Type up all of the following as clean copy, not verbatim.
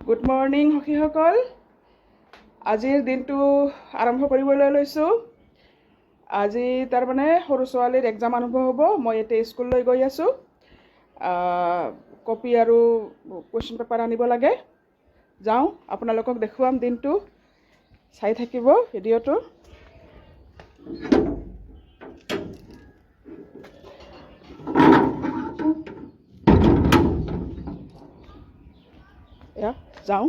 Good morning সখীসকল। আজিৰ দিনটো আৰম্ভ কৰিবলৈ লৈছোঁ। আজি তাৰমানে সৰু ছোৱালীৰ এক্সাম আৰম্ভ হ'ব। মই এতিয়া স্কুললৈ গৈ আছোঁ। কপি আৰু কুৱেশ্যন পেপাৰ আনিব লাগে। যাওঁ, আপোনালোকক দেখুৱাম দিনটো। চাই থাকিব ভিডিঅ'টো। যাওঁ।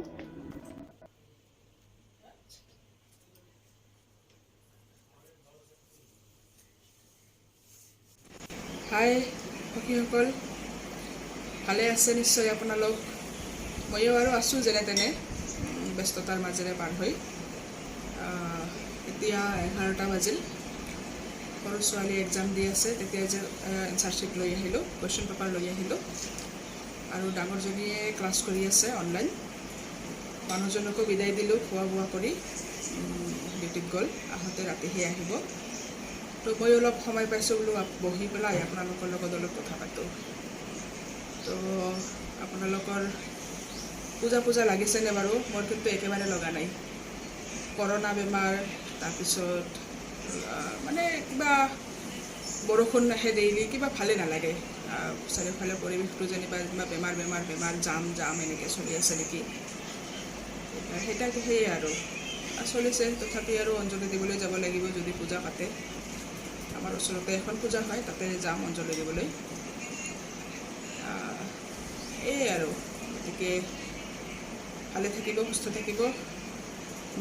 হাই সখীসকল, ভালে আছে নিশ্চয় আপোনালোক। ময়ো আৰু আছোঁ যেনে তেনে ব্যস্ততাৰ মাজেৰে পাৰ হৈ। এতিয়া 11টা বাজিল। সৰু ছোৱালী এক্সাম দি আছে। তেতিয়া যে এনচাৰ শ্বিট লৈ আহিলোঁ, কুৱেশ্যন পেপাৰ লৈ আহিলোঁ। আৰু ডাঙৰজনীয়ে ক্লাছ কৰি আছে অনলাইন। মানুহজনকো বিদায় দিলোঁ, খোৱা বোৱা কৰি ডিউটিত গ'ল। আহোঁতে ৰাতিহে আহিব। তো মই অলপ সময় পাইছোঁ বোলো বহি পেলাই আপোনালোকৰ লগত অলপ কথা পাতোঁ। তো আপোনালোকৰ পূজা লাগিছেনে বাৰু? মোৰ কিন্তু একেবাৰে লগা নাই। কৰোণা বেমাৰ, তাৰপিছত মানে কিবা বৰষুণ আহে ডেইলি, কিবা ভালে নালাগে। চাৰিওফালে পৰিৱেশটো যেনিবা বেমাৰ জাম এনেকৈ চলি আছে নেকি। সেয়ে আৰু চলিছে। তথাপি আৰু অঞ্জলি দিবলৈ যাব লাগিব যদি পূজা পাতে। আমাৰ ওচৰতে এখন পূজা হয়, তাতে যাম অঞ্জলি দিবলৈ। এয়াই আৰু, গতিকে ভালে থাকিব, সুস্থ থাকিব,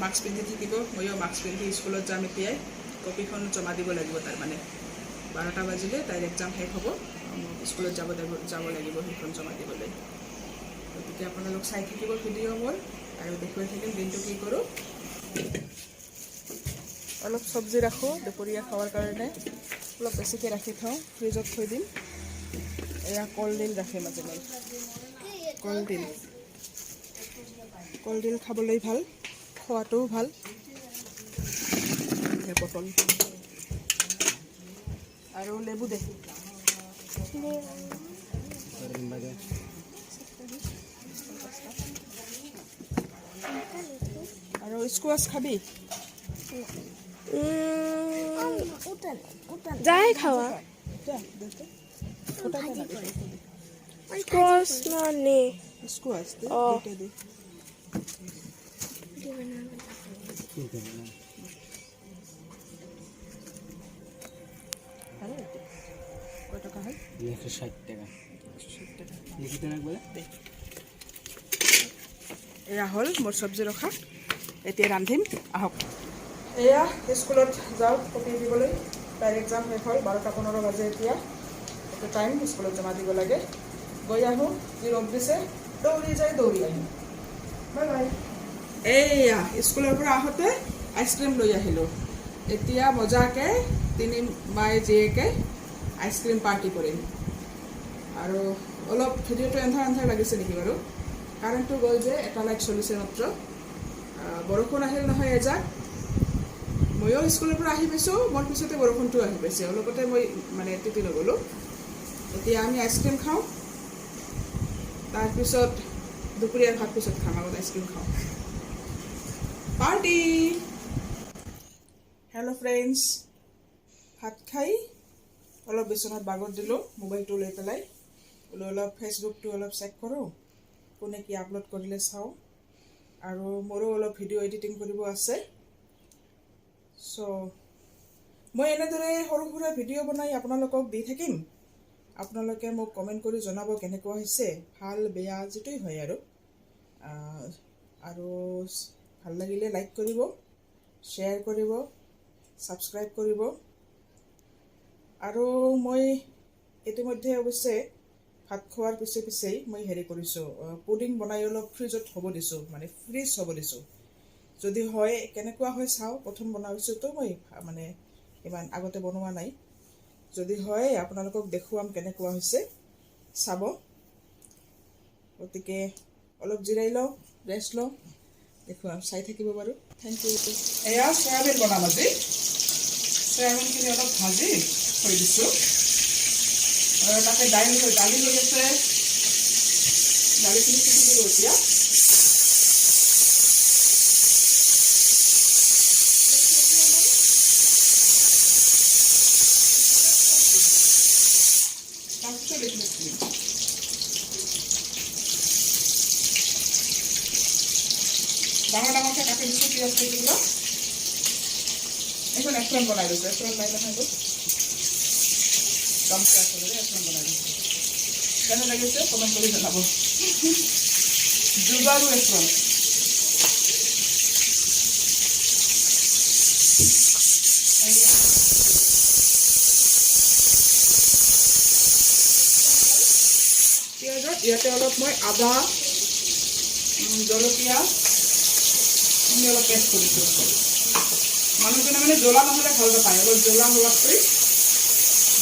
মাস্ক পিন্ধি থাকিব। ময়ো মাস্ক পিন্ধি স্কুলত যাম এতিয়াই। কপিখন জমা দিব লাগিব। তাৰমানে 12টা বাজিলে তাইৰ এক্সাম শেষ হ'ব। স্কুলত যাব লাগিব সেইখন জমা দিবলৈ। গতিকে আপোনালোক চাই থাকিব ভিডিঅ' মোৰ, আৰু দেখুৱাই থাকিম দিনটো কি কৰোঁ। অলপ চব্জি ৰাখোঁ দুপৰীয়া খাবৰ কাৰণে। অলপ বেছিকৈ ৰাখি থওঁ, ফ্ৰিজত থৈ দিম। এয়া কলডিল ৰাখিম আজি মই। কলডিল খাবলৈ ভাল, খোৱাটোও ভাল। বটল আৰু লেবু দে। আৰু স্কোৱাচ খাবি? যাই খাওয়া স্কোয়াশ না নে স্কোয়াচ দে, দুটো দে। কয় টাকা হয়? 160 টাকা। 160 টাকা। লিখি দে বলে। এয়া হ'ল মোৰ চব্জি ৰখা। এতিয়া ৰান্ধিম, আহক। এয়া স্কুলত যাওঁ কপি দিবলৈ। তাইৰ এক্সাম শেষ হ'ল, 12:15 বাজে এতিয়া। এইটো টাইম স্কুলত জমা দিব লাগে। গৈ আহোঁ, যি ৰ'দ দিছে, দৌৰি আহিম। Bye bye. এইয়া স্কুলৰ পৰা আহোঁতে আইচক্ৰীম লৈ আহিলোঁ। এতিয়া মজাকৈ 3 মায়ে জীয়েকে আইচক্ৰীম পাৰ্টি কৰিম। আৰু অলপ ভিডিঅ'টো এন্ধাৰ লাগিছে নেকি বাৰু? কাৰেণ্টটো গ'ল যে, এটা লাইট চলিছে মাত্ৰ। বৰষুণ আহিল নহয় এজাক। ময়ো স্কুলৰ পৰা আহি পাইছোঁ, মোৰ পিছতে বৰষুণটো আহি পাইছে। অলপতে মই তিতি নগ'লোঁ। এতিয়া আমি আইচক্ৰীম খাওঁ, তাৰপিছত দুপৰীয়াৰ ভাত পিছত খাম, আগত আইচক্ৰীম খাওঁ। পাৰ্টি! হেল্ল' ফ্ৰেণ্ডছ, ভাত খাই অলপ বিচনাত বাগত দিলোঁ, মোবাইলটো লৈ পেলাই। বোলো অলপ ফেচবুকটো অলপ চেক কৰোঁ, কোনে কি আপলোড কৰিলে চাওঁ। আৰু মোৰো অলপ ভিডিঅ' এডিটিং কৰিব আছে। মই এনেদৰে সৰু সুৰা ভিডিঅ' বনাই আপোনালোকক দি থাকিম। আপোনালোকে মোক কমেণ্ট কৰি জনাব কেনেকুৱা হৈছে, ভাল বেয়া যিটোই হয় আৰু ভাল লাগিলে লাইক কৰিব, শ্বেয়াৰ কৰিব, ছাবস্ক্ৰাইব কৰিব। আৰু মই ইতিমধ্যে অৱশ্যে ভাত খোৱাৰ পিছেই মই কৰিছোঁ, পুডিং বনাই অলপ ফ্ৰিজত হ'ব দিছোঁ, ফ্ৰিজ হ'ব দিছোঁ। যদি হয় কেনেকুৱা হয় চাওঁ। প্ৰথম বনাইছোঁতো মই, ইমান আগতে বনোৱা নাই। যদি হয় আপোনালোকক দেখুৱাম কেনেকুৱা হৈছে, চাব। গতিকে অলপ জিৰাই লওঁ, ৰেষ্ট লওঁ, দেখুৱাম, চাই থাকিব বাৰু। Thank U. এয়া চয়াবিন বনাম আজি। চয়াবিনখিনি অলপ ভাজি থৈ দিছোঁ। তাতে দালি হৈ আছে, দালিখিনি কুটি দিব এতিয়া। ডাঙৰ ডাঙৰকৈ কাটি দিছোঁ পিঁয়াজ কেইটুকুৰা। এইখন এফ্ৰন বনাই দিছোঁ, এফ্ৰন নাই নহয় এইটো গামোচা আচলতে এফ্ৰন বনাই দিছোঁ। কেনে লাগিছে কমেণ্ট কৰি জনাব। জুগাৰু এফ্ৰন। পিঁয়াজত ইয়াতে অলপ মই আদা জলকীয়া অলপ পেষ্ট কৰিছোঁ। মানুহজনে মানে জ্বলা নহ'লে ভাল নাপায়, অলপ জ্বলা হোৱাতকৈ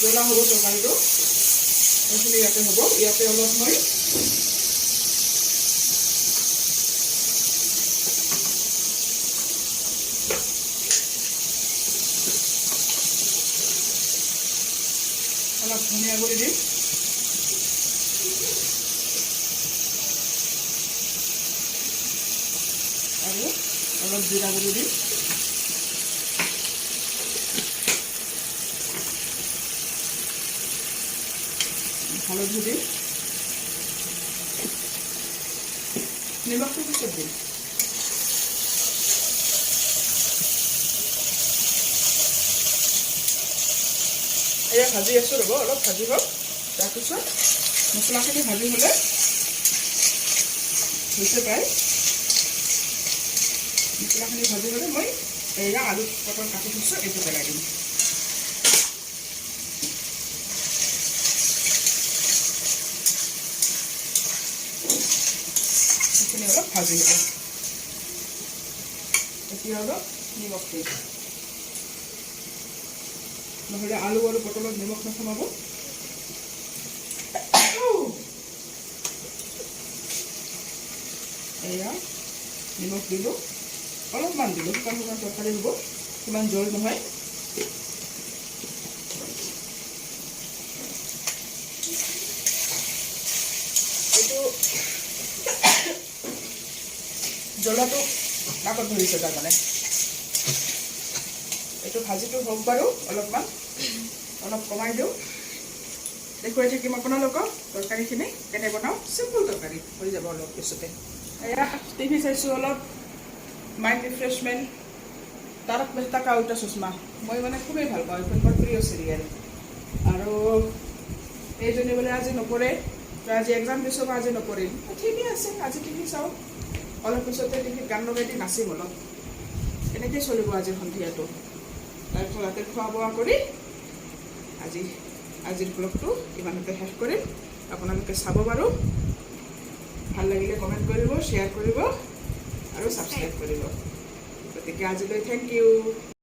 জ্বলা হ'ব তৰকাৰীটো, সেইখিনি ইয়াতে হ'ব। ইয়াতে অলপ মই অলপ ধনিয়া গুড়ি দিম। আৰু অলপ জিৰা গুড়ি দিম। হালধি দিম। নিমখটো পিছত দিম। এয়া ভাজি আছোঁ, ৰ'ব অলপ ভাজি হওক। তাৰপিছত মছলাখিনি ভাজি হ'লে হৈছে প্ৰায়। মছলাখিনি ভাজি হ'লে মই এয়া আলু পটল কাটি থৈছোঁ, এইটো পেলাই দিম। সেইখিনি অলপ ভাজি হ'ব। এতিয়া অলপ নিমখ দিম, নহ'লে আলু আৰু পটলত নিমখ নসমাব। এয়া নিমখ দিলোঁ, অলপমান দিলোঁ, শুকান শুকান তৰকাৰী হ'ব, সিমান জল নহয়। এইটো জ্বলাটো নাকত ধৰিছে তাৰমানে। এইটো ভাজিটো হওক বাৰু, অলপ কমাই দিওঁ। দেখুৱাই থাকিম আপোনালোকক তৰকাৰীখিনি কেনে বনাওঁ। চিম্পল তৰকাৰী হৈ যাব অলপ পিছতে। এয়া টিভি চাইছোঁ অলপ, মাইণ্ড ৰিফ্ৰেছমেণ্ট, তাৰক মেহতা কা উল্টা চশমা। মই মানে খুবেই ভাল পাওঁ, এইখন মোৰ প্ৰিয় চিৰিয়েল। আৰু এইজনী বোলে আজি নপঢ়ে, আজি এক্সাম দিছোঁ বা আজি নপঢ়িম। ঠিকেই আছে, আজি টিভি চাওঁ। অলপ পিছতে টিভিত গান লগাই দি নাচিম অলপ। এনেকেই চলিব আজিৰ সন্ধিয়াটো। তাৰপিছত ৰাতি খোৱা বোৱা কৰি আজিৰ ব্লগটো ইমানতে শেষ কৰিম। আপোনালোকে চাব বাৰু, ভাল লাগিলে কমেণ্ট কৰিব, শ্বেয়াৰ কৰিব আৰু ছাবস্ক্ৰাইব কৰিব। গতিকে আজিলৈ থেংক ইউ।